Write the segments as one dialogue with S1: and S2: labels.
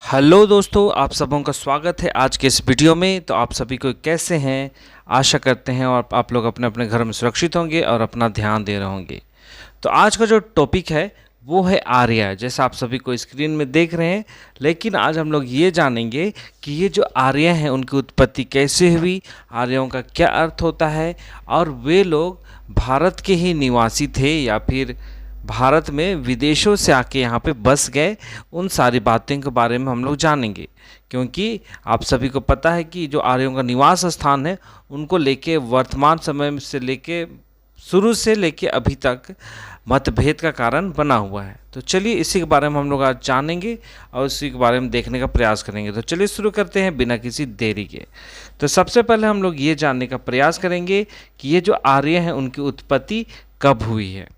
S1: Hello दोस्तों, आप सबों का स्वागत है आज के इस वीडियो में। तो आप सभी को कैसे हैं? आशा करते हैं और आप लोग अपने अपने घर में सुरक्षित होंगे और अपना ध्यान दे रहे होंगे। तो आज का जो टॉपिक है वो है आर्य, जैसा आप सभी को स्क्रीन में देख रहे हैं। लेकिन आज हम लोग ये जानेंगे कि ये जो आर्य हैं उनकी उत्पत्ति कैसे हुई, आर्यों का क्या अर्थ होता है, और वे लोग भारत के ही निवासी थे या फिर भारत में विदेशों से आके यहाँ पे बस गए। उन सारी बातों के बारे में हम लोग जानेंगे, क्योंकि आप सभी को पता है कि जो आर्यों का निवास स्थान है उनको लेके वर्तमान समय से लेके शुरू से लेके अभी तक मतभेद का कारण बना हुआ है। तो चलिए इसी के बारे में हम लोग आज जानेंगे और इसी के बारे में देखने का प्रयास करेंगे। तो चलिए शुरू करते हैं बिना किसी देरी के। तो सबसे पहले हम लोग ये जानने का प्रयास करेंगे कि ये जो आर्य हैं उनकी उत्पत्ति कब हुई है।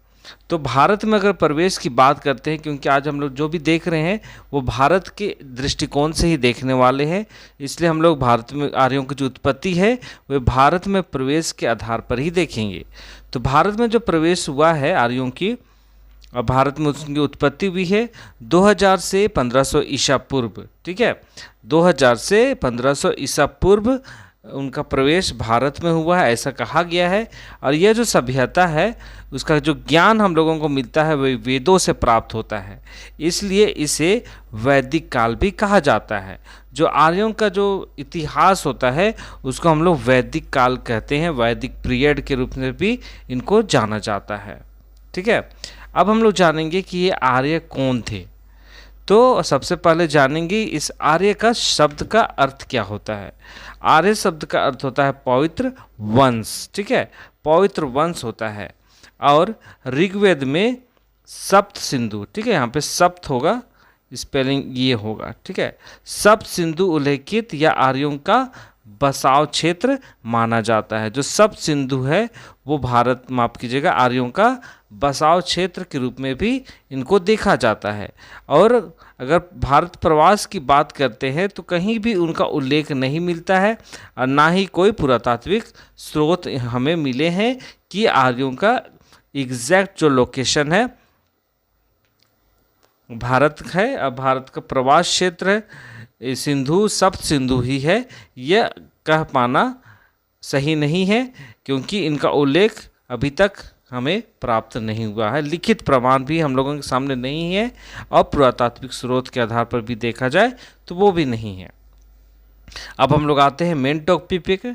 S1: तो भारत में अगर प्रवेश की बात करते हैं, क्योंकि आज हम लोग जो भी देख रहे हैं वो भारत के दृष्टिकोण से ही देखने वाले हैं, इसलिए हम लोग भारत में आर्यों की जो उत्पत्ति है वे भारत में प्रवेश के आधार पर ही देखेंगे। तो भारत में जो प्रवेश हुआ है आर्यों की, और भारत में उसकी उत्पत्ति हुई है 2000 से 1500 ईसा पूर्व। ठीक है, 2000 से 1500 ईसा पूर्व उनका प्रवेश भारत में हुआ है, ऐसा कहा गया है। और यह जो सभ्यता है उसका जो ज्ञान हम लोगों को मिलता है वह वेदों से प्राप्त होता है, इसलिए इसे वैदिक काल भी कहा जाता है। जो आर्यों का जो इतिहास होता है उसको हम लोग वैदिक काल कहते हैं, वैदिक पीरियड के रूप में भी इनको जाना जाता है। ठीक है, अब हम लोग जानेंगे कि ये आर्य कौन थे। तो सबसे पहले जानेंगे इस आर्य का शब्द का अर्थ क्या होता है। आर्य शब्द का अर्थ होता है पवित्र वंश। ठीक है, पवित्र वंश होता है। और ऋग्वेद में सप्त सिंधु, ठीक है, यहाँ पे सप्त होगा, स्पेलिंग ये होगा। ठीक है, सप्त सिंधु उल्लेखित या आर्यों का बसाव क्षेत्र माना जाता है। जो सप्त सिंधु है वो भारत, माफ कीजिएगा, आर्यों का बसाव क्षेत्र के रूप में भी इनको देखा जाता है। और अगर भारत प्रवास की बात करते हैं तो कहीं भी उनका उल्लेख नहीं मिलता है और ना ही कोई पुरातात्विक स्रोत हमें मिले हैं कि आर्यों का एग्जैक्ट जो लोकेशन है भारत है। अब भारत का प्रवास क्षेत्र है सिंधु, सप्त सिंधु ही है, यह कह पाना सही नहीं है, क्योंकि इनका उल्लेख अभी तक हमें प्राप्त नहीं हुआ है। लिखित प्रमाण भी हम लोगों के सामने नहीं है और पुरातात्विक स्रोत के आधार पर भी देखा जाए तो वो भी नहीं है। अब हम लोग आते हैं मेन टॉपिक पे।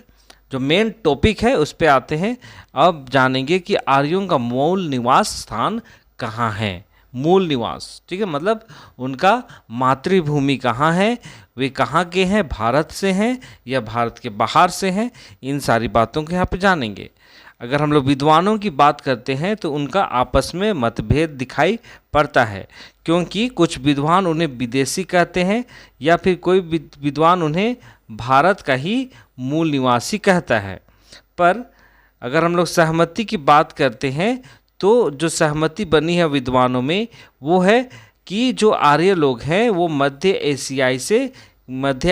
S1: जो मेन टॉपिक है उस पे आते हैं। अब जानेंगे कि आर्यों का मूल निवास स्थान कहाँ है। मूल निवास, ठीक है, मतलब उनका मातृभूमि कहाँ है, वे कहाँ के हैं, भारत से हैं या भारत के बाहर से हैं, इन सारी बातों को यहाँ पे जानेंगे। अगर हम लोग विद्वानों की बात करते हैं तो उनका आपस में मतभेद दिखाई पड़ता है, क्योंकि कुछ विद्वान उन्हें विदेशी कहते हैं या फिर कोई विद्वान उन्हें भारत का ही मूल निवासी कहता है। पर अगर हम लोग सहमति की बात करते हैं तो जो सहमति बनी है विद्वानों में वो है कि जो आर्य लोग हैं वो मध्य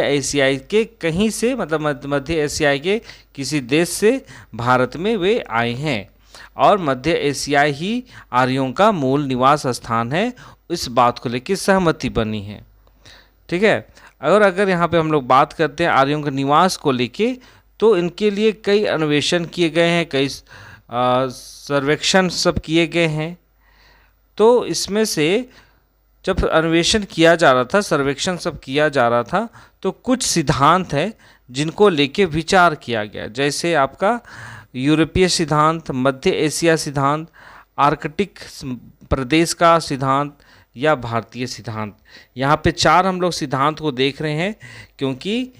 S1: एशियाई के कहीं से, मतलब मध्य एशियाई के किसी देश से भारत में वे आए हैं और मध्य एशिया ही आर्यों का मूल निवास स्थान है। इस बात को लेकर सहमति बनी है। ठीक है, अगर यहाँ पे हम लोग बात करते हैं आर्यों के निवास को लेके, तो इनके लिए कई अन्वेषण किए गए हैं, कई सर्वेक्षण सब किए गए हैं। तो इसमें से जब अन्वेषण किया जा रहा था, सर्वेक्षण सब किया जा रहा था, तो कुछ सिद्धांत हैं जिनको लेके विचार किया गया, जैसे आपका यूरोपीय सिद्धांत, मध्य एशिया सिद्धांत, आर्कटिक प्रदेश का सिद्धांत या भारतीय सिद्धांत। यहाँ पे 4 हम लोग सिद्धांत को देख रहे हैं, क्योंकि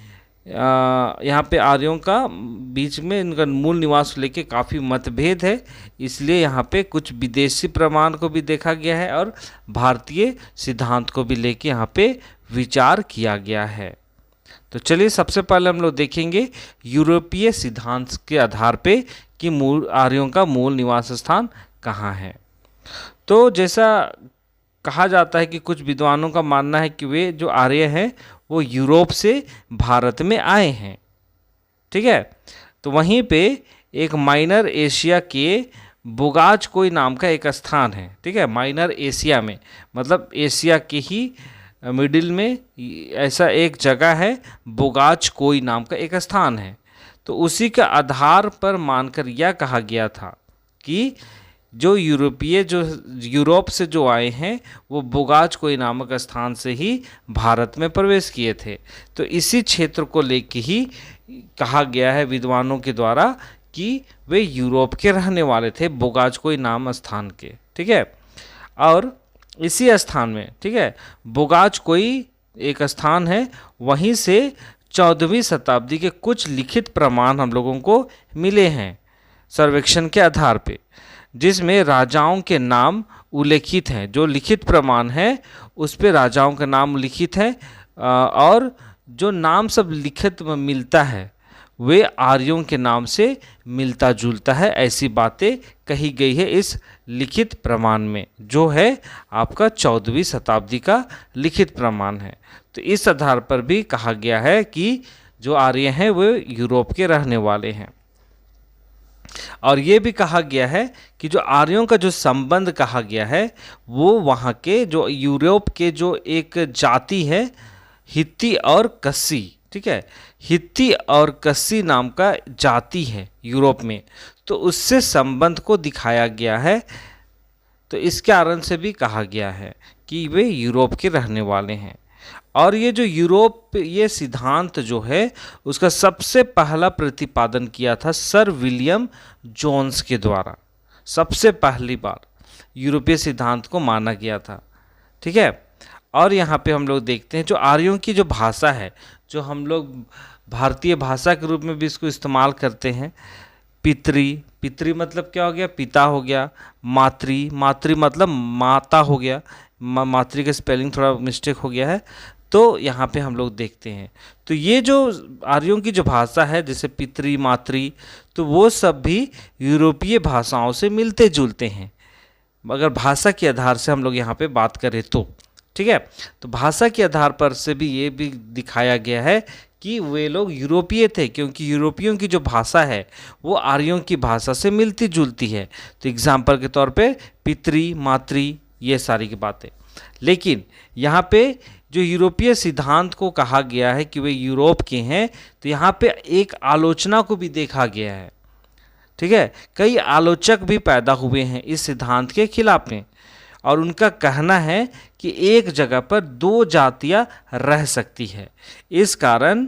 S1: यहाँ पे आर्यों का बीच में इनका मूल निवास को लेके काफ़ी मतभेद है, इसलिए यहाँ पे कुछ विदेशी प्रमाण को भी देखा गया है और भारतीय सिद्धांत को भी लेके यहाँ पे विचार किया गया है। तो चलिए सबसे पहले हम लोग देखेंगे यूरोपीय सिद्धांत के आधार पे कि मूल आर्यों का मूल निवास स्थान कहाँ है। तो जैसा कहा जाता है कि कुछ विद्वानों का मानना है कि वे जो आर्य हैं वो यूरोप से भारत में आए हैं। ठीक है, तो वहीं पे एक माइनर एशिया के बुगाज कोई नाम का एक स्थान है। ठीक है, माइनर एशिया में मतलब एशिया के ही मिडिल में ऐसा एक जगह है, बोगाच कोई नाम का एक स्थान है। तो उसी के आधार पर मानकर यह कहा गया था कि जो यूरोप से जो आए हैं वो बोगाच कोई नामक स्थान से ही भारत में प्रवेश किए थे। तो इसी क्षेत्र को लेकर ही कहा गया है विद्वानों के द्वारा कि वे यूरोप के रहने वाले थे, बोगाच कोई नाम स्थान के। ठीक है, और इसी स्थान में, ठीक है, बोगाच कोई एक स्थान है, वहीं से 14वीं शताब्दी के कुछ लिखित प्रमाण हम लोगों को मिले हैं सर्वेक्षण के आधार पे, जिसमें राजाओं के नाम उल्लेखित हैं। जो लिखित प्रमाण है उस पे राजाओं का नाम लिखित है, और जो नाम सब लिखित में मिलता है वे आर्यों के नाम से मिलता जुलता है, ऐसी बातें कही गई है इस लिखित प्रमाण में, जो है आपका 14वीं शताब्दी का लिखित प्रमाण है। तो इस आधार पर भी कहा गया है कि जो आर्य हैं वे यूरोप के रहने वाले हैं। और ये भी कहा गया है कि जो आर्यों का जो संबंध कहा गया है वो वहाँ के जो यूरोप के जो एक जाति है हित्ती और कस्सी, ठीक है, हित्ती और कस्सी नाम का जाति है यूरोप में, तो उससे संबंध को दिखाया गया है। तो इस कारण से भी कहा गया है कि वे यूरोप के रहने वाले हैं। और ये जो यूरोप, ये सिद्धांत जो है उसका सबसे पहला प्रतिपादन किया था सर विलियम जोन्स के द्वारा। सबसे पहली बार यूरोपीय सिद्धांत को माना गया था। ठीक है, और यहाँ पे हम लोग देखते हैं जो आर्यों की जो भाषा है, जो हम लोग भारतीय भाषा के रूप में भी इसको इस्तेमाल करते हैं, पितरी मतलब क्या हो गया, पिता हो गया, मातृ मतलब माता हो गया, मातृ का स्पेलिंग थोड़ा मिस्टेक हो गया है, तो यहाँ पे हम लोग देखते हैं। तो ये जो आर्यों की जो भाषा है जैसे पितृ मातृ, तो वो सब भी यूरोपीय भाषाओं से मिलते जुलते हैं, अगर भाषा के आधार से हम लोग यहाँ पे बात करें तो। ठीक है, तो भाषा के आधार पर से भी ये भी दिखाया गया है कि वे लोग यूरोपीय थे, क्योंकि यूरोपियों की जो भाषा है वो आर्यों की भाषा से मिलती जुलती है। तो एग्जाम्पल के तौर पे पितृ मातृ ये सारी की बातें। लेकिन यहाँ पे जो यूरोपीय सिद्धांत को कहा गया है कि वे यूरोप के हैं, तो यहाँ पे एक आलोचना को भी देखा गया है। ठीक है, कई आलोचक भी पैदा हुए हैं इस सिद्धांत के खिलाफ में, और उनका कहना है कि एक जगह पर दो जातियां रह सकती है, इस कारण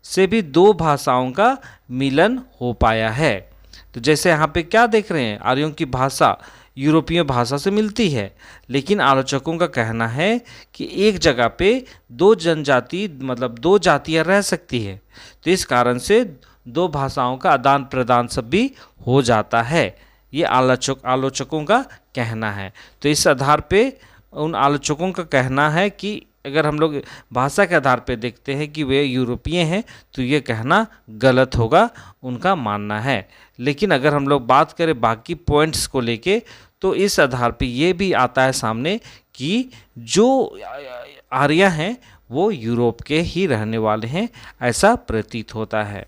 S1: से भी दो भाषाओं का मिलन हो पाया है। तो जैसे यहाँ पे क्या देख रहे हैं, आर्यों की भाषा यूरोपीय भाषा से मिलती है, लेकिन आलोचकों का कहना है कि एक जगह पे दो जनजाति मतलब दो जातियां रह सकती है, तो इस कारण से दो भाषाओं का आदान प्रदान सब भी हो जाता है, ये आलोचकों का कहना है। तो इस आधार पे उन आलोचकों का कहना है कि अगर हम लोग भाषा के आधार पे देखते हैं कि वे यूरोपीय हैं, तो ये कहना गलत होगा, उनका मानना है। लेकिन अगर हम लोग बात करें बाकी पॉइंट्स को लेके, तो इस आधार पे ये भी आता है सामने कि जो आर्य हैं वो यूरोप के ही रहने वाले हैं, ऐसा प्रतीत होता है।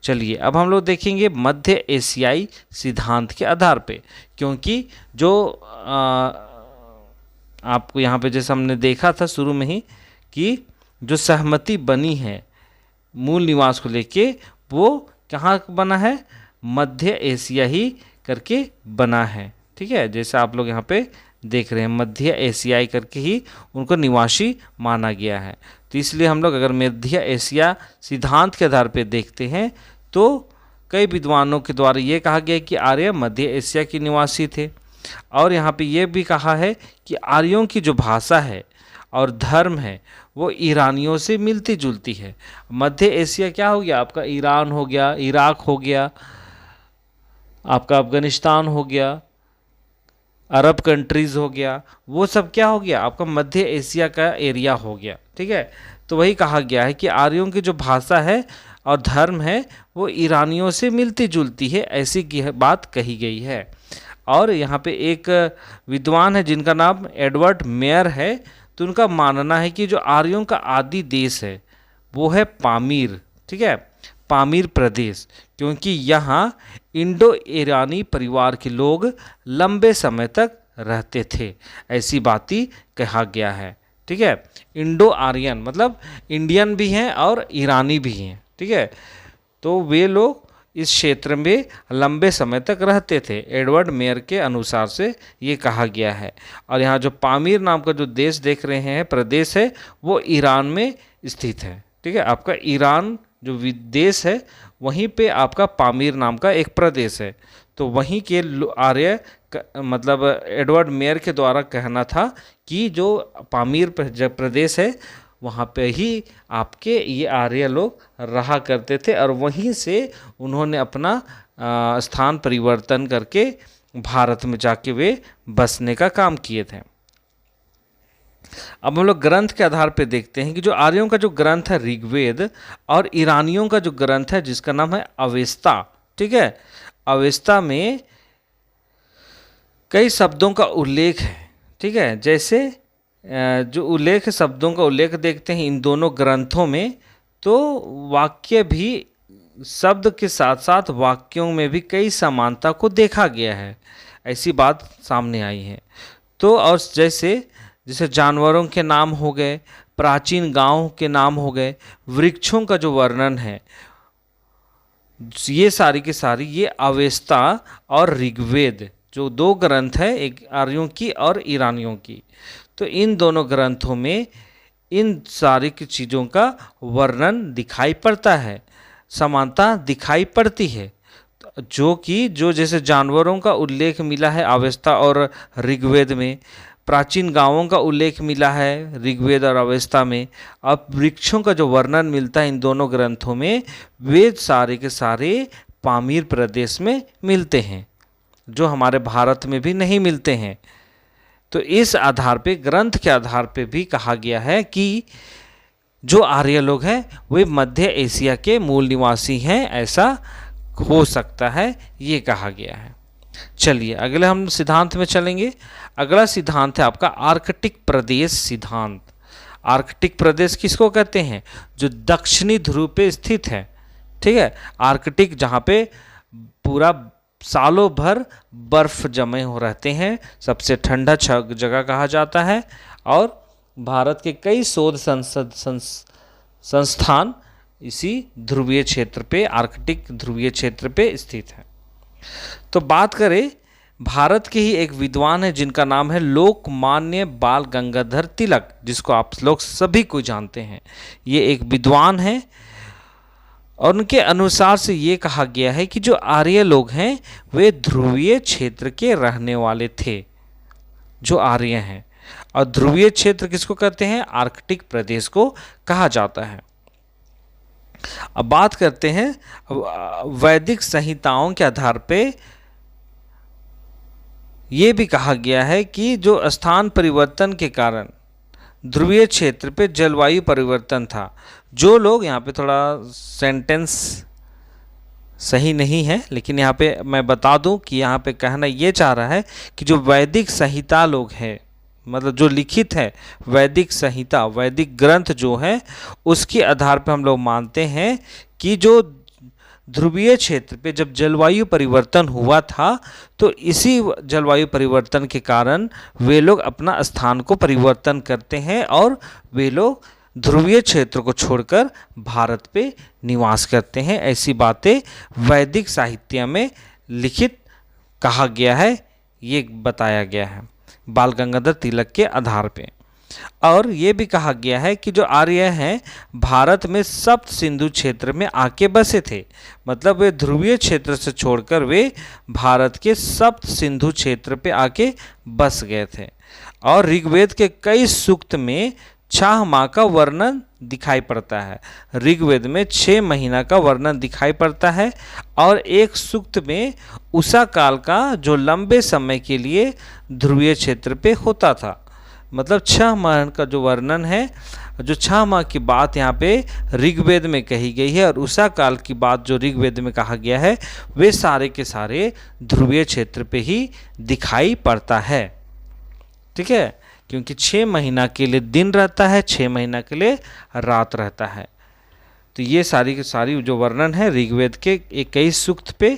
S1: चलिए अब हम लोग देखेंगे मध्य एशियाई सिद्धांत के आधार पे, क्योंकि जो आपको यहाँ पे जैसे हमने देखा था शुरू में ही कि जो सहमति बनी है मूल निवास को लेके, वो कहाँ बना है, मध्य एशिया ही करके बना है। ठीक है, जैसे आप लोग यहाँ पे देख रहे हैं मध्य एशियाई करके ही उनको निवासी माना गया है। तो इसलिए हम लोग अगर मध्य एशिया सिद्धांत के आधार पे देखते हैं तो कई विद्वानों के द्वारा ये कहा गया कि आर्य मध्य एशिया के निवासी थे, और यहाँ पे ये भी कहा है कि आर्यों की जो भाषा है और धर्म है वो ईरानियों से मिलती जुलती है। मध्य एशिया क्या हो गया आपका, ईरान हो गया, इराक हो गया, आपका अफगानिस्तान हो गया, अरब कंट्रीज़ हो गया, वो सब क्या हो गया आपका मध्य एशिया का एरिया हो गया। ठीक है, तो वही कहा गया है कि आर्यों की जो भाषा है और धर्म है वो ईरानियों से मिलती जुलती है, ऐसी की बात कही गई है। और यहाँ पे एक विद्वान है जिनका नाम एडवर्ड मेयर है, तो उनका मानना है कि जो आर्यों का आदि देश है वो है पामीर। ठीक है, पामीर प्रदेश, क्योंकि यहाँ इंडो ईरानी परिवार के लोग लंबे समय तक रहते थे, ऐसी बात ही कहा गया है। ठीक है। इंडो आर्यन मतलब इंडियन भी हैं और ईरानी भी हैं, ठीक है। तो वे लोग इस क्षेत्र में लंबे समय तक रहते थे, एडवर्ड मेयर के अनुसार से ये कहा गया है। और यहाँ जो पामीर नाम का जो देश देख रहे हैं, प्रदेश है, वो ईरान में स्थित है, ठीक है। आपका ईरान जो देश है वहीं पे आपका पामीर नाम का एक प्रदेश है। तो वहीं के आर्य मतलब एडवर्ड मेयर के द्वारा कहना था कि जो पामीर प्रदेश है वहाँ पे ही आपके ये आर्य लोग रहा करते थे, और वहीं से उन्होंने अपना स्थान परिवर्तन करके भारत में जाके वे बसने का काम किए थे। अब हम लोग ग्रंथ के आधार पे देखते हैं कि जो आर्यों का जो ग्रंथ है ऋग्वेद, और ईरानियों का जो ग्रंथ है जिसका नाम है अवेस्ता, ठीक है। अवेस्ता में कई शब्दों का उल्लेख है, ठीक है। जैसे जो उल्लेख शब्दों का उल्लेख देखते हैं इन दोनों ग्रंथों में, तो वाक्य भी शब्द के साथ साथ वाक्यों में भी कई समानता को देखा गया है, ऐसी बात सामने आई है। तो और जैसे जानवरों के नाम हो गए, प्राचीन गांवों के नाम हो गए, वृक्षों का जो वर्णन है, ये सारी की सारी ये अवेस्ता और ऋग्वेद जो दो ग्रंथ है, एक आर्यों की और ईरानियों की, तो इन दोनों ग्रंथों में इन सारी की चीज़ों का वर्णन दिखाई पड़ता है, समानता दिखाई पड़ती है। जो जैसे जानवरों का उल्लेख मिला है अवेस्ता और ऋग्वेद में, प्राचीन गांवों का उल्लेख मिला है ऋग्वेद और अवेस्ता में, अब वृक्षों का जो वर्णन मिलता है इन दोनों ग्रंथों में, वे सारे के सारे पामीर प्रदेश में मिलते हैं, जो हमारे भारत में भी नहीं मिलते हैं। तो इस आधार पे, ग्रंथ के आधार पे भी कहा गया है कि जो आर्य लोग हैं वे मध्य एशिया के मूल निवासी हैं, ऐसा हो सकता है, ये कहा गया है। चलिए अगले हम सिद्धांत में चलेंगे। अगला सिद्धांत है आपका आर्कटिक प्रदेश सिद्धांत। आर्कटिक प्रदेश किसको कहते हैं? जो दक्षिणी ध्रुव पे स्थित है, ठीक है। आर्कटिक जहाँ पे पूरा सालों भर बर्फ जमे हो रहते हैं, सबसे ठंडा जगह कहा जाता है, और भारत के कई शोध संस्थान इसी ध्रुवीय क्षेत्र पे, आर्कटिक ध्रुवीय क्षेत्र पे स्थित है। तो बात करें, भारत के ही एक विद्वान है जिनका नाम है लोकमान्य बाल गंगाधर तिलक, जिसको आप लोग सभी को जानते हैं। ये एक विद्वान है, और उनके अनुसार से ये कहा गया है कि जो आर्य लोग हैं वे ध्रुवीय क्षेत्र के रहने वाले थे, जो आर्य हैं। और ध्रुवीय क्षेत्र किसको कहते हैं? आर्कटिक प्रदेश को कहा जाता है। अब बात करते हैं वैदिक संहिताओं के आधार पे, ये भी कहा गया है कि जो स्थान परिवर्तन के कारण ध्रुवीय क्षेत्र पे जलवायु परिवर्तन था। जो लोग, यहाँ पे थोड़ा सेंटेंस सही नहीं है, लेकिन यहाँ पे मैं बता दूं कि यहाँ पे कहना ये चाह रहा है कि जो वैदिक संहिता लोग हैं, मतलब जो लिखित है वैदिक संहिता, वैदिक ग्रंथ जो है, उसके आधार पे हम लोग मानते हैं कि जो ध्रुवीय क्षेत्र पे जब जलवायु परिवर्तन हुआ था, तो इसी जलवायु परिवर्तन के कारण वे लोग अपना स्थान को परिवर्तन करते हैं, और वे लोग ध्रुवीय क्षेत्र को छोड़कर भारत पे निवास करते हैं। ऐसी बातें वैदिक साहित्य में लिखित कहा गया है, ये बताया गया है बाल गंगाधर तिलक के आधार पे। और ये भी कहा गया है कि जो आर्य हैं भारत में सप्त सिंधु क्षेत्र में आके बसे थे, मतलब वे ध्रुवीय क्षेत्र से छोड़कर वे भारत के सप्त सिंधु क्षेत्र पे आके बस गए थे। और ऋग्वेद के कई सूक्त में 6 माह का वर्णन दिखाई पड़ता है। ऋग्वेद में 6 महीना का वर्णन दिखाई पड़ता है, और एक सूक्त में उषा काल का जो लंबे समय के लिए ध्रुवीय क्षेत्र पे होता था, मतलब 6 माह का जो वर्णन है, जो 6 माह की बात यहाँ पे ऋग्वेद में कही गई है, और उषा काल की बात जो ऋग्वेद में कहा गया है, वे सारे के सारे ध्रुवीय क्षेत्र पे ही दिखाई पड़ता है, ठीक है। क्योंकि 6 महीना के लिए दिन रहता है, 6 महीना के लिए रात रहता है। तो ये सारी की सारी जो वर्णन है ऋग्वेद के 21 सूक्त पे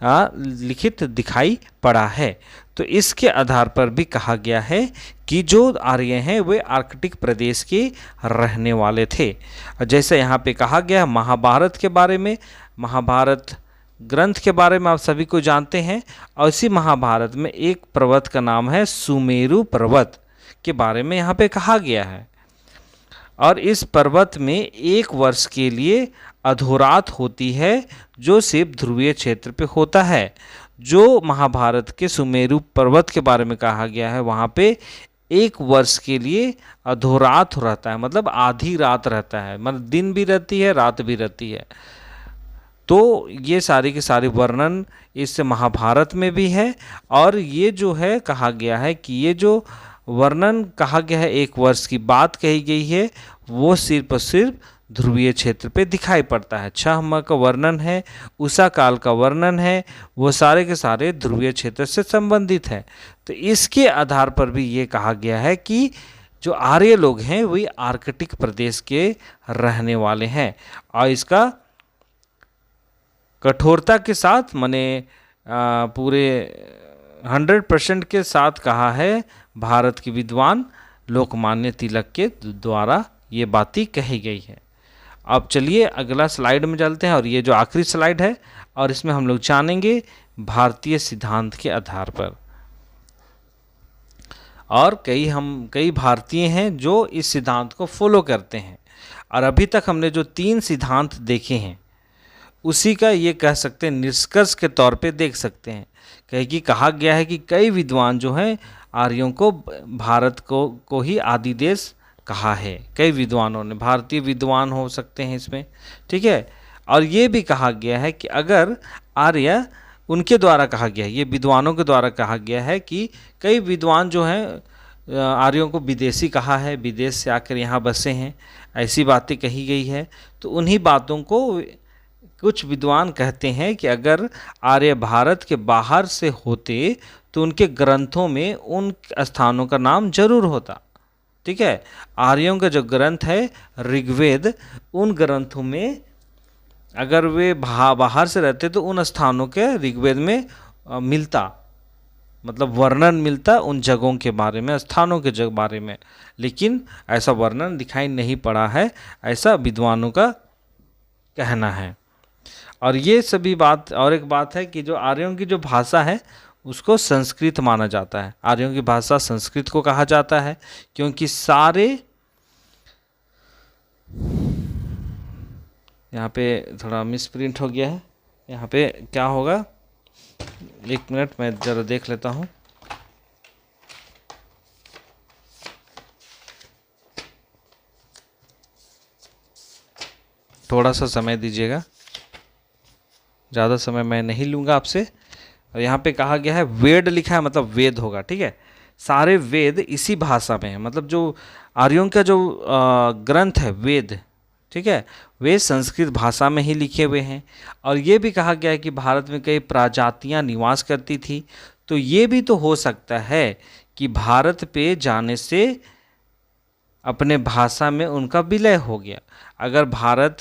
S1: लिखित दिखाई पड़ा है। तो इसके आधार पर भी कहा गया है कि जो आर्य हैं वे आर्कटिक प्रदेश के रहने वाले थे। जैसे यहाँ पे कहा गया महाभारत के बारे में, महाभारत ग्रंथ के बारे में आप सभी को जानते हैं। और इसी महाभारत में एक पर्वत का नाम है सुमेरु पर्वत के बारे में यहाँ पे कहा गया है। और इस पर्वत में 1 वर्ष के लिए अधोरात होती है जो सिर्फ ध्रुवीय क्षेत्र पे होता है। जो महाभारत के सुमेरु पर्वत के बारे में कहा गया है वहाँ पे 1 वर्ष के लिए अधोरात रहता है, मतलब आधी रात रहता है, मतलब दिन भी रहती है रात भी रहती है। तो ये सारी की सारी वर्णन इस महाभारत में भी है। और ये जो है कहा गया है कि ये जो वर्णन कहा गया है 1 वर्ष की बात कही गई है वो सिर्फ और सिर्फ ध्रुवीय क्षेत्र पे दिखाई पड़ता है। 6 माह का वर्णन है, उषा काल का वर्णन है, वो सारे के सारे ध्रुवीय क्षेत्र से संबंधित है। तो इसके आधार पर भी ये कहा गया है कि जो आर्य लोग हैं वे आर्कटिक प्रदेश के रहने वाले हैं। और इसका कठोरता के साथ माने पूरे 100% के साथ कहा है भारत के विद्वान लोकमान्य तिलक के द्वारा ये बातें कही गई है। अब चलिए अगला स्लाइड में चलते हैं और ये जो आखिरी स्लाइड है और इसमें हम लोग जानेंगे भारतीय सिद्धांत के आधार पर। और कई भारतीय हैं जो इस सिद्धांत को फॉलो करते हैं। और अभी तक हमने जो 3 सिद्धांत देखे हैं उसी का ये कह सकते हैं निष्कर्ष के तौर पे देख सकते हैं। कि कहा गया है कि कई विद्वान जो हैं आर्यों को भारत को ही आदि देश कहा है। कई विद्वानों ने, भारतीय विद्वान हो सकते हैं इसमें, ठीक है। और ये भी कहा गया है कि अगर आर्य, उनके द्वारा कहा गया है, ये विद्वानों के द्वारा कहा गया है कि कई विद्वान जो हैं आर्यों को विदेशी कहा है, विदेश से आकर यहाँ बसे हैं, ऐसी बातें कही गई है। तो उन्हीं बातों को कुछ विद्वान कहते हैं कि अगर आर्य भारत के बाहर से होते तो उनके ग्रंथों में उन स्थानों का नाम जरूर होता, ठीक है। आर्यों का जो ग्रंथ है ऋग्वेद, उन ग्रंथों में अगर वे बाहर से रहते तो उन स्थानों के ऋग्वेद में मिलता, मतलब वर्णन मिलता उन जगहों के बारे में, स्थानों के बारे में। लेकिन ऐसा वर्णन दिखाई नहीं पड़ा है, ऐसा विद्वानों का कहना है। और ये सभी बात, और एक बात है कि जो आर्यों की जो भाषा है उसको संस्कृत माना जाता है। आर्यों की भाषा संस्कृत को कहा जाता है क्योंकि सारे, यहाँ पे थोड़ा मिसप्रिंट हो गया है, यहाँ पे क्या होगा, 1 मिनट मैं ज़रा देख लेता हूँ। थोड़ा सा समय दीजिएगा, ज़्यादा समय मैं नहीं लूँगा आपसे। और यहाँ पे कहा गया है वेद लिखा है, मतलब वेद होगा, ठीक है। सारे वेद इसी भाषा में है, मतलब जो आर्यों का जो ग्रंथ है वेद, ठीक है, वे संस्कृत भाषा में ही लिखे हुए हैं। और ये भी कहा गया है कि भारत में कई प्रजातियाँ निवास करती थी। तो ये भी तो हो सकता है कि भारत पे जाने से अपने भाषा में उनका विलय हो गया। अगर भारत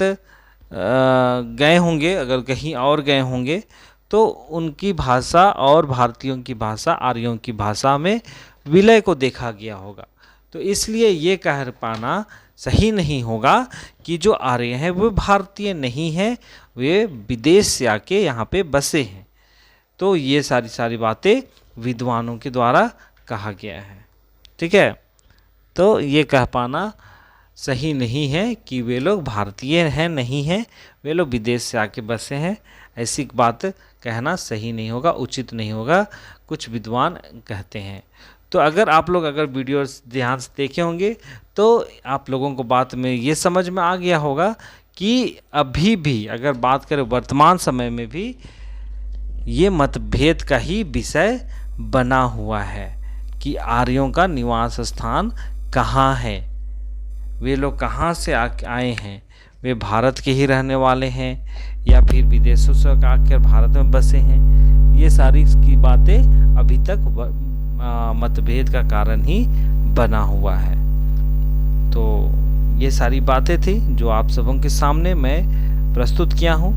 S1: गए होंगे, अगर कहीं और गए होंगे तो उनकी भाषा और भारतीयों की भाषा, आर्यों की भाषा में विलय को देखा गया होगा। तो इसलिए ये कह पाना सही नहीं होगा कि जो आर्य हैं वो भारतीय नहीं हैं, वे विदेश से आके यहाँ पे बसे हैं। तो ये सारी बातें विद्वानों के द्वारा कहा गया है, ठीक है। तो ये कह पाना सही नहीं है कि वे लोग भारतीय हैं, नहीं हैं, वे लोग विदेश से आके बसे हैं, ऐसी बात कहना सही नहीं होगा, उचित नहीं होगा, कुछ विद्वान कहते हैं। तो अगर आप लोग वीडियो ध्यान से देखे होंगे तो आप लोगों को बात में ये समझ में आ गया होगा कि अभी भी अगर बात करें वर्तमान समय में भी ये मतभेद का ही विषय बना हुआ है कि आर्यों का निवास स्थान कहाँ है, वे लोग कहाँ से आए हैं, वे भारत के ही रहने वाले हैं या फिर विदेशों से आकर भारत में बसे हैं। ये सारी की बातें अभी तक मतभेद का कारण ही बना हुआ है। तो ये सारी बातें थी जो आप सबों के सामने मैं प्रस्तुत किया हूँ।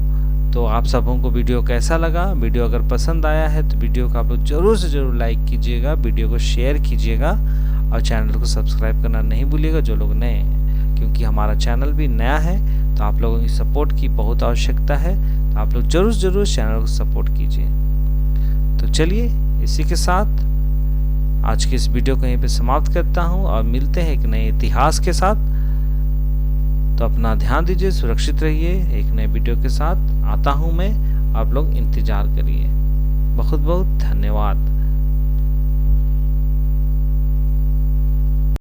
S1: तो आप सबों को वीडियो कैसा लगा? वीडियो अगर पसंद आया है तो वीडियो को आप लोग ज़रूर से ज़रूर लाइक कीजिएगा, वीडियो को शेयर कीजिएगा और चैनल को सब्सक्राइब करना नहीं भूलिएगा जो लोग नए हैं, क्योंकि हमारा चैनल भी नया है तो आप लोगों की सपोर्ट की बहुत आवश्यकता है। तो आप लोग ज़रूर चैनल को सपोर्ट कीजिए। तो चलिए इसी के साथ आज की इस वीडियो को यहीं पे समाप्त करता हूँ और मिलते हैं एक नए इतिहास के साथ। तो अपना ध्यान दीजिए, सुरक्षित रहिए। एक नए वीडियो के साथ आता हूँ मैं, आप लोग इंतज़ार करिए। बहुत बहुत धन्यवाद।